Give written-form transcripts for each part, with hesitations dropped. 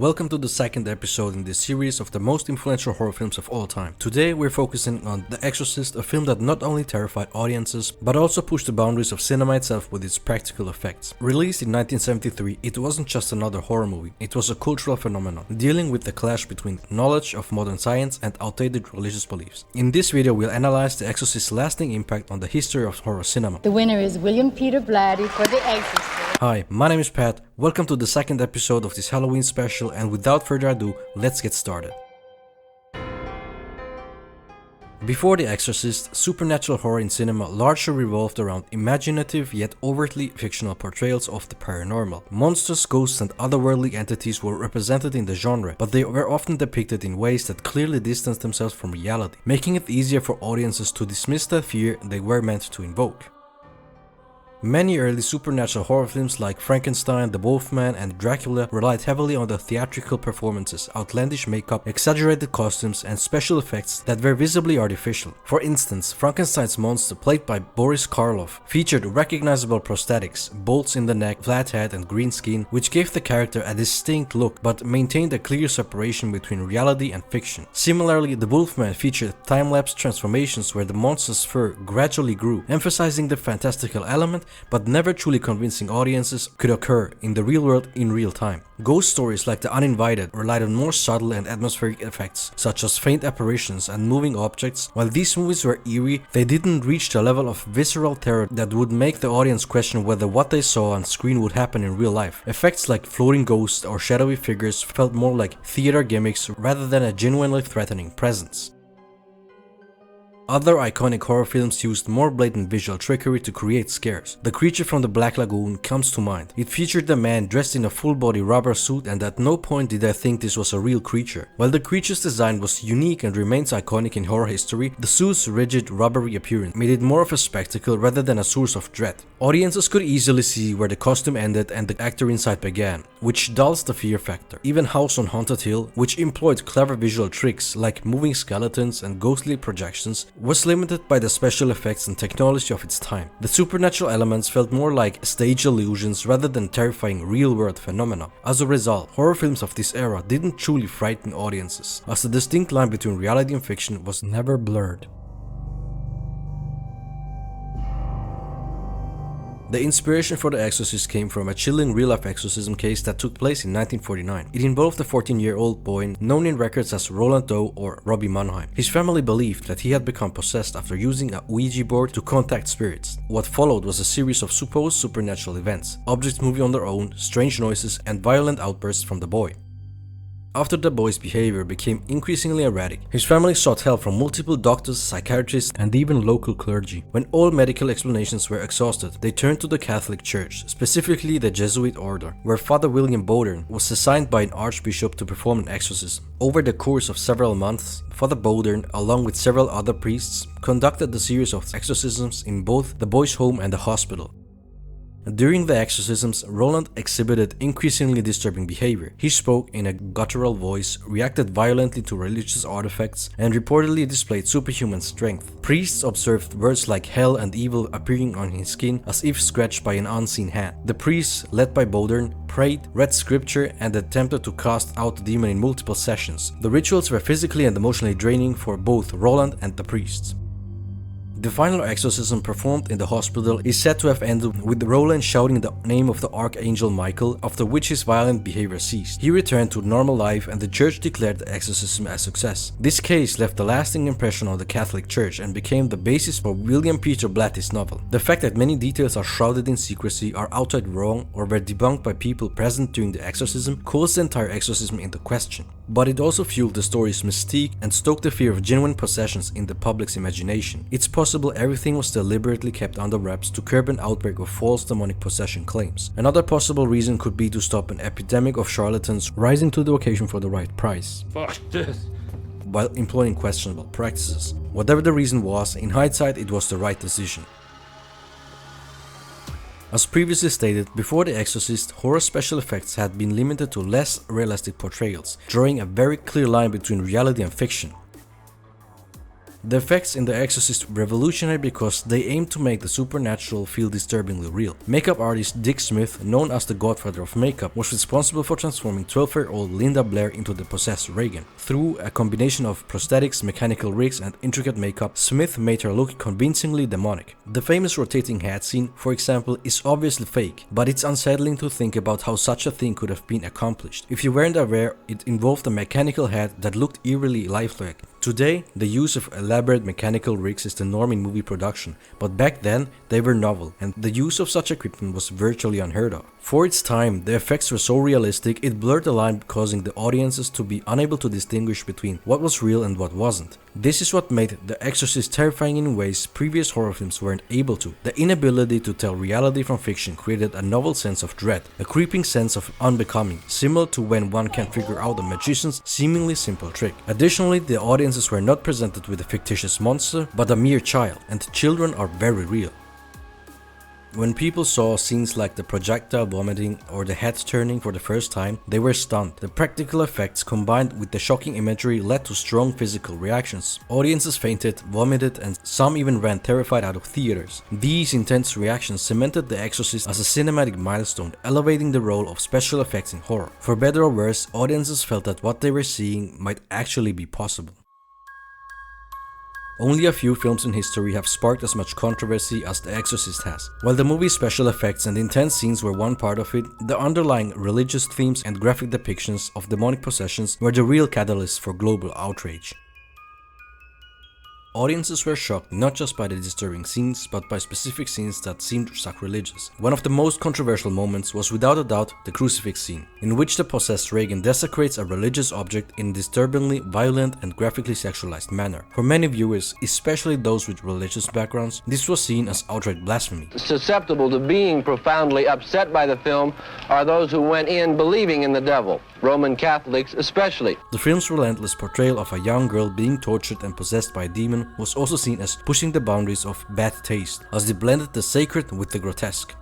Welcome to the second episode in this series of the most influential horror films of all time. Today we're focusing on The Exorcist, a film that not only terrified audiences, but also pushed the boundaries of cinema itself with its practical effects. Released in 1973, it wasn't just another horror movie, it was a cultural phenomenon, dealing with the clash between knowledge of modern science and outdated religious beliefs. In this video we'll analyze The Exorcist's lasting impact on the history of horror cinema. The winner is William Peter Blatty for The Exorcist. Hi, my name is Pat, welcome to the second episode of this Halloween special, and without further ado, let's get started. Before The Exorcist, supernatural horror in cinema largely revolved around imaginative yet overtly fictional portrayals of the paranormal. Monsters, ghosts and otherworldly entities were represented in the genre, but they were often depicted in ways that clearly distanced themselves from reality, making it easier for audiences to dismiss the fear they were meant to invoke. Many early supernatural horror films like Frankenstein, The Wolfman and Dracula relied heavily on the theatrical performances, outlandish makeup, exaggerated costumes and special effects that were visibly artificial. For instance, Frankenstein's monster, played by Boris Karloff, featured recognizable prosthetics, bolts in the neck, flat head and green skin, which gave the character a distinct look but maintained a clear separation between reality and fiction. Similarly, The Wolfman featured time-lapse transformations where the monster's fur gradually grew, emphasizing the fantastical element but never truly convincing audiences could occur in the real world in real time. Ghost stories like The Uninvited relied on more subtle and atmospheric effects, such as faint apparitions and moving objects. While these movies were eerie, they didn't reach the level of visceral terror that would make the audience question whether what they saw on screen would happen in real life. Effects like floating ghosts or shadowy figures felt more like theater gimmicks rather than a genuinely threatening presence. Other iconic horror films used more blatant visual trickery to create scares. The Creature from the Black Lagoon comes to mind. It featured a man dressed in a full-body rubber suit, and at no point did I think this was a real creature. While the creature's design was unique and remains iconic in horror history, the suit's rigid, rubbery appearance made it more of a spectacle rather than a source of dread. Audiences could easily see where the costume ended and the actor inside began, which dulls the fear factor. Even House on Haunted Hill, which employed clever visual tricks like moving skeletons and ghostly projections, was limited by the special effects and technology of its time. The supernatural elements felt more like stage illusions rather than terrifying real-world phenomena. As a result, horror films of this era didn't truly frighten audiences, as the distinct line between reality and fiction was never blurred. The inspiration for The Exorcist came from a chilling real-life exorcism case that took place in 1949. It involved a 14-year-old boy known in records as Roland Doe or Robbie Mannheim. His family believed that he had become possessed after using a Ouija board to contact spirits. What followed was a series of supposed supernatural events, objects moving on their own, strange noises, and violent outbursts from the boy. After the boy's behavior became increasingly erratic, his family sought help from multiple doctors, psychiatrists, and even local clergy. When all medical explanations were exhausted, they turned to the Catholic Church, specifically the Jesuit order, where Father William Bowdern was assigned by an archbishop to perform an exorcism. Over the course of several months, Father Bowdern, along with several other priests, conducted a series of exorcisms in both the boy's home and the hospital. During the exorcisms, Roland exhibited increasingly disturbing behavior. He spoke in a guttural voice, reacted violently to religious artifacts, and reportedly displayed superhuman strength. Priests observed words like hell and evil appearing on his skin as if scratched by an unseen hand. The priests, led by Bowdern, prayed, read scripture, and attempted to cast out the demon in multiple sessions. The rituals were physically and emotionally draining for both Roland and the priests. The final exorcism performed in the hospital is said to have ended with Roland shouting the name of the Archangel Michael, after which his violent behavior ceased. He returned to normal life and the church declared the exorcism a success. This case left a lasting impression on the Catholic Church and became the basis for William Peter Blatty's novel. The fact that many details are shrouded in secrecy, are outright wrong, or were debunked by people present during the exorcism calls the entire exorcism into question. But it also fueled the story's mystique and stoked the fear of genuine possessions in the public's imagination. It's possible everything was deliberately kept under wraps to curb an outbreak of false demonic possession claims. Another possible reason could be to stop an epidemic of charlatans rising to the occasion for the right price, while employing questionable practices. Whatever the reason was, in hindsight it was the right decision. As previously stated, before The Exorcist, horror special effects had been limited to less realistic portrayals, drawing a very clear line between reality and fiction. The effects in The Exorcist revolutionary because they aim to make the supernatural feel disturbingly real. Makeup artist Dick Smith, known as the godfather of makeup, was responsible for transforming 12-year-old Linda Blair into the possessed Regan. Through a combination of prosthetics, mechanical rigs, and intricate makeup, Smith made her look convincingly demonic. The famous rotating hat scene, for example, is obviously fake, but it's unsettling to think about how such a thing could have been accomplished. If you weren't aware, it involved a mechanical hat that looked eerily lifelike. Today, the use of elaborate mechanical rigs is the norm in movie production, but back then they were novel, and the use of such equipment was virtually unheard of. For its time, the effects were so realistic it blurred the line, causing the audiences to be unable to distinguish between what was real and what wasn't. This is what made The Exorcist terrifying in ways previous horror films weren't able to. The inability to tell reality from fiction created a novel sense of dread, a creeping sense of unbecoming, similar to when one can't figure out a magician's seemingly simple trick. Additionally, the audiences were not presented with a fictitious monster, but a mere child, and children are very real. When people saw scenes like the projectile vomiting or the head turning for the first time, they were stunned. The practical effects combined with the shocking imagery led to strong physical reactions. Audiences fainted, vomited, and some even ran terrified out of theaters. These intense reactions cemented The Exorcist as a cinematic milestone, elevating the role of special effects in horror. For better or worse, audiences felt that what they were seeing might actually be possible. Only a few films in history have sparked as much controversy as The Exorcist has. While the movie's special effects and intense scenes were one part of it, the underlying religious themes and graphic depictions of demonic possessions were the real catalyst for global outrage. Audiences were shocked not just by the disturbing scenes, but by specific scenes that seemed sacrilegious. One of the most controversial moments was without a doubt the crucifix scene, in which the possessed Regan desecrates a religious object in a disturbingly violent and graphically sexualized manner. For many viewers, especially those with religious backgrounds, this was seen as outright blasphemy. Susceptible to being profoundly upset by the film are those who went in believing in the devil, Roman Catholics especially. The film's relentless portrayal of a young girl being tortured and possessed by a demon was also seen as pushing the boundaries of bad taste, as they blended the sacred with the grotesque.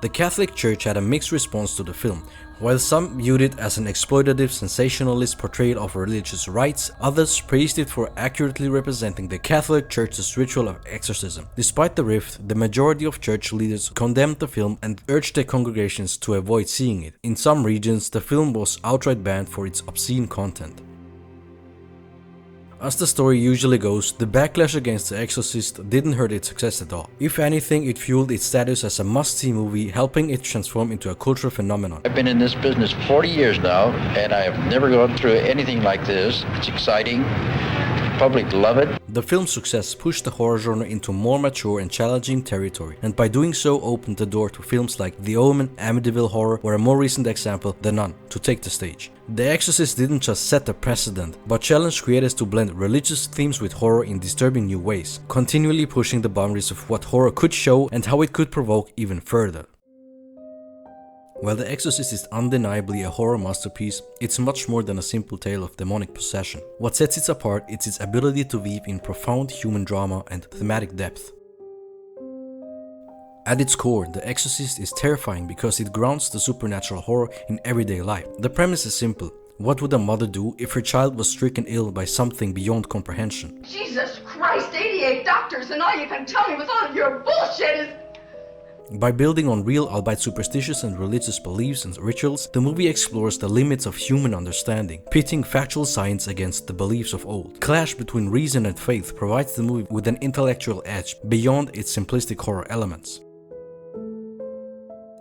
The Catholic Church had a mixed response to the film. While some viewed it as an exploitative, sensationalist portrayal of religious rites, others praised it for accurately representing the Catholic Church's ritual of exorcism. Despite the rift, the majority of church leaders condemned the film and urged their congregations to avoid seeing it. In some regions, the film was outright banned for its obscene content. As the story usually goes, the backlash against The Exorcist didn't hurt its success at all. If anything, it fueled its status as a must-see movie, helping it transform into a cultural phenomenon. I've been in this business 40 years now, and I have never gone through anything like this. It's exciting. The public love it. The film's success pushed the horror genre into more mature and challenging territory, and by doing so opened the door to films like The Omen, Amityville Horror, or a more recent example, The Nun, to take the stage. The Exorcist didn't just set a precedent, but challenged creators to blend religious themes with horror in disturbing new ways, continually pushing the boundaries of what horror could show and how it could provoke even further. While The Exorcist is undeniably a horror masterpiece, it's much more than a simple tale of demonic possession. What sets it apart is its ability to weave in profound human drama and thematic depth. At its core, The Exorcist is terrifying because it grounds the supernatural horror in everyday life. The premise is simple. What would a mother do if her child was stricken ill by something beyond comprehension? Jesus Christ, 88 doctors, and all you can tell me with all of your bullshit is... By building on real, albeit superstitious and religious beliefs and rituals, the movie explores the limits of human understanding, pitting factual science against the beliefs of old. Clash between reason and faith provides the movie with an intellectual edge beyond its simplistic horror elements.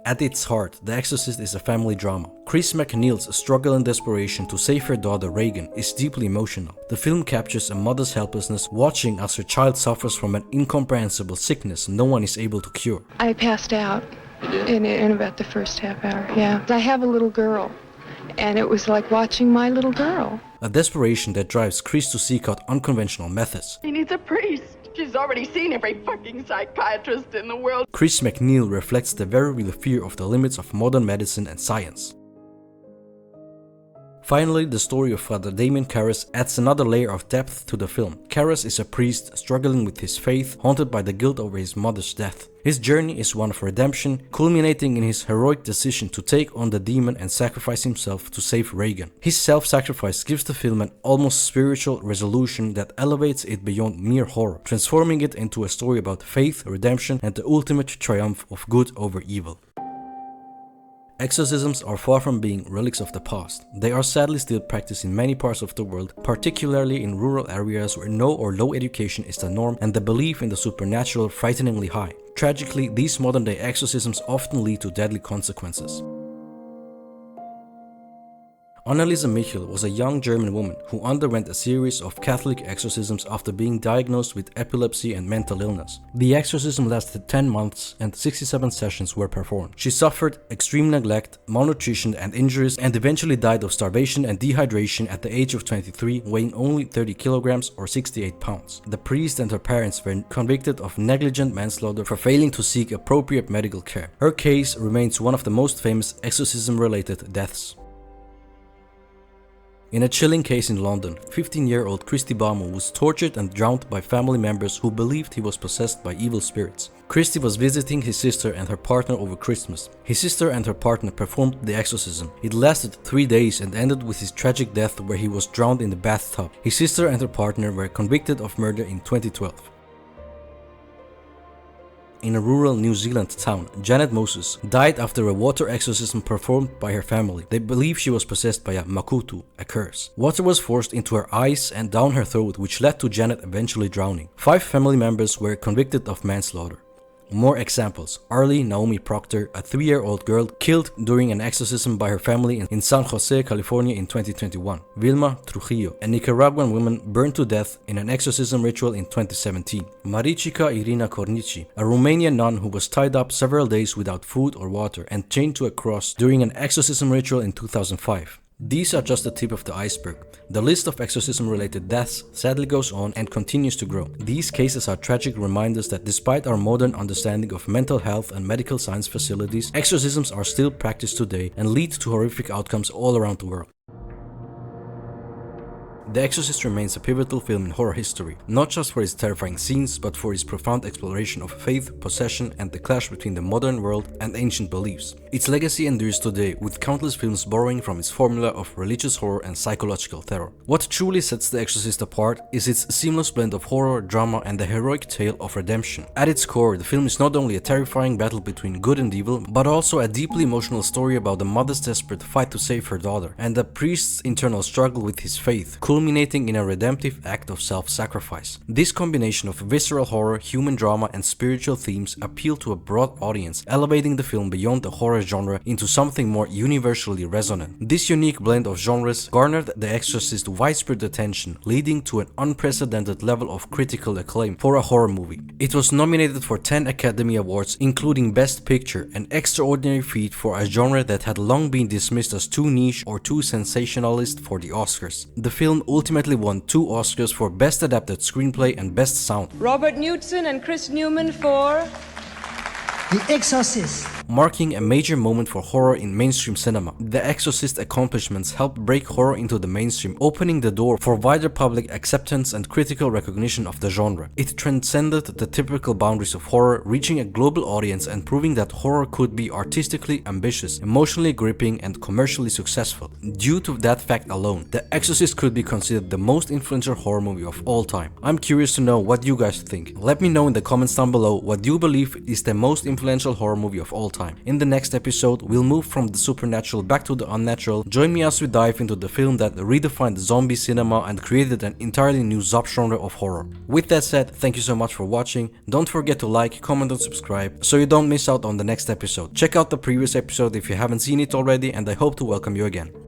At its heart, The Exorcist is a family drama. Chris McNeil's struggle and desperation to save her daughter Regan is deeply emotional. The film captures a mother's helplessness watching as her child suffers from an incomprehensible sickness no one is able to cure. I passed out in about the first half hour, yeah. I have a little girl, and it was like watching my little girl. A desperation that drives Chris to seek out unconventional methods. He needs a priest. She's already seen every fucking psychiatrist in the world. Chris McNeil reflects the very real fear of the limits of modern medicine and science. Finally, the story of Father Damien Karras adds another layer of depth to the film. Karras is a priest struggling with his faith, haunted by the guilt over his mother's death. His journey is one of redemption, culminating in his heroic decision to take on the demon and sacrifice himself to save Reagan. His self-sacrifice gives the film an almost spiritual resolution that elevates it beyond mere horror, transforming it into a story about faith, redemption, and the ultimate triumph of good over evil. Exorcisms are far from being relics of the past. They are sadly still practiced in many parts of the world, particularly in rural areas where no or low education is the norm and the belief in the supernatural frighteningly high. Tragically, these modern-day exorcisms often lead to deadly consequences. Anneliese Michel was a young German woman who underwent a series of Catholic exorcisms after being diagnosed with epilepsy and mental illness. The exorcism lasted 10 months and 67 sessions were performed. She suffered extreme neglect, malnutrition and injuries and eventually died of starvation and dehydration at the age of 23, weighing only 30 kilograms or 68 pounds. The priest and her parents were convicted of negligent manslaughter for failing to seek appropriate medical care. Her case remains one of the most famous exorcism-related deaths. In a chilling case in London, 15-year-old Christy Bamu was tortured and drowned by family members who believed he was possessed by evil spirits. Christy was visiting his sister and her partner over Christmas. His sister and her partner performed the exorcism. It lasted 3 days and ended with his tragic death where he was drowned in the bathtub. His sister and her partner were convicted of murder in 2012. In a rural New Zealand town, Janet Moses died after a water exorcism performed by her family. They believe she was possessed by a makutu, a curse. Water was forced into her eyes and down her throat, which led to Janet eventually drowning. 5 family members were convicted of manslaughter. More examples. Arlie Naomi Proctor, a 3-year-old girl killed during an exorcism by her family in San Jose, California in 2021. Vilma Trujillo, a Nicaraguan woman burned to death in an exorcism ritual in 2017. Marichika Irina Cornici, a Romanian nun who was tied up several days without food or water and chained to a cross during an exorcism ritual in 2005. These are just the tip of the iceberg. The list of exorcism-related deaths sadly goes on and continues to grow. These cases are tragic reminders that despite our modern understanding of mental health and medical science facilities, exorcisms are still practiced today and lead to horrific outcomes all around the world. The Exorcist remains a pivotal film in horror history, not just for its terrifying scenes, but for its profound exploration of faith, possession, and the clash between the modern world and ancient beliefs. Its legacy endures today, with countless films borrowing from its formula of religious horror and psychological terror. What truly sets The Exorcist apart is its seamless blend of horror, drama, and the heroic tale of redemption. At its core, the film is not only a terrifying battle between good and evil, but also a deeply emotional story about a mother's desperate fight to save her daughter, and a priest's internal struggle with his faith, culminating in a redemptive act of self-sacrifice. This combination of visceral horror, human drama, and spiritual themes appeal to a broad audience, elevating the film beyond the horror genre into something more universally resonant. This unique blend of genres garnered The Exorcist widespread attention, leading to an unprecedented level of critical acclaim for a horror movie. It was nominated for 10 Academy Awards, including Best Picture, an extraordinary feat for a genre that had long been dismissed as too niche or too sensationalist for the Oscars. The film ultimately won 2 Oscars for Best Adapted Screenplay and Best Sound. Robert Knudsen and Chris Newman for The Exorcist. Marking a major moment for horror in mainstream cinema. The Exorcist accomplishments helped break horror into the mainstream, opening the door for wider public acceptance and critical recognition of the genre. It transcended the typical boundaries of horror, reaching a global audience and proving that horror could be artistically ambitious, emotionally gripping, and commercially successful. Due to that fact alone, The Exorcist could be considered the most influential horror movie of all time. I'm curious to know what you guys think. Let me know in the comments down below what you believe is the most influential horror movie of all time. In the next episode, we'll move from the supernatural back to the unnatural. Join me as we dive into the film that redefined zombie cinema and created an entirely new subgenre of horror. With that said, thank you so much for watching. Don't forget to like, comment, and subscribe so you don't miss out on the next episode. Check out the previous episode if you haven't seen it already, and I hope to welcome you again.